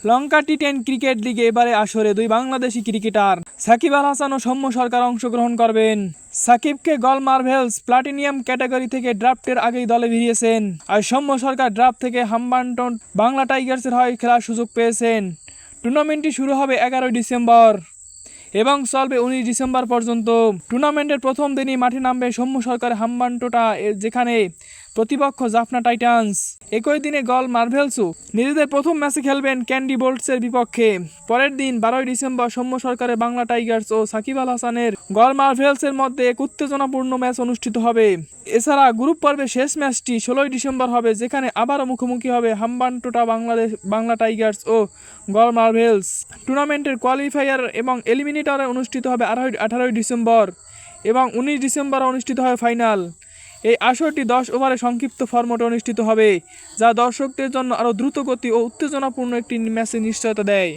লঙ্কা টি10 cricket লিগে এবারে আসরে দুই বাংলাদেশি ক্রিকেটার সাকিব আল হাসান ও সৌম্য সরকার অংশগ্রহণ করবেন। সাকিবকে গল মার্ভেলস প্লাটিনিয়াম ক্যাটাগরি থেকে ড্রাফটের আগেই দলে ভিড়িয়েছেন, আর সৌম্য সরকার ড্রাফট থেকে হাম্বানটন বাংলা টাইগার্সের হয়ে খেলার সুযোগ পেয়েছেন। টুর্নামেন্টটি শুরু হবে 11 ডিসেম্বর এবং চলবে 19 ডিসেম্বর পর্যন্ত। টুর্নামেন্টের প্রথম দিনই মাঠে নামবে সৌম্য সরকার হাম্বানটোটা, যেখানে প্রতিপক্ষ জাফনা টাইটান্স। একই দিনে গল মার্ভেলসও নিজেদের প্রথম ম্যাচে খেলবেন ক্যান্ডি বোল্টসের বিপক্ষে। পরের দিন 12 ডিসেম্বর সৌম্য সরকারের বাংলা টাইগার্স ও সাকিব আল হাসানের গল মার্ভেলসের মধ্যে এক উত্তেজনাপূর্ণ ম্যাচ অনুষ্ঠিত হবে। এছাড়া গ্রুপ পর্বে শেষ ম্যাচটি 16 ডিসেম্বর হবে, যেখানে আবারও মুখোমুখি হবে হাম্বানটোটা বাংলা টাইগার্স ও গল মার্ভেলস। টুর্নামেন্টের কোয়ালিফায়ার এবং এলিমিনেটর অনুষ্ঠিত হবে 18 ডিসেম্বর এবং 19 ডিসেম্বর অনুষ্ঠিত হবে ফাইনাল। এই আসরটি 10 ওভারে সংক্ষিপ্ত ফরম্যাটে অনুষ্ঠিত হবে, যা দর্শকদের জন্য আরও দ্রুতগতি ও উত্তেজনাপূর্ণ একটি ম্যাচের নিশ্চয়তা দেয়।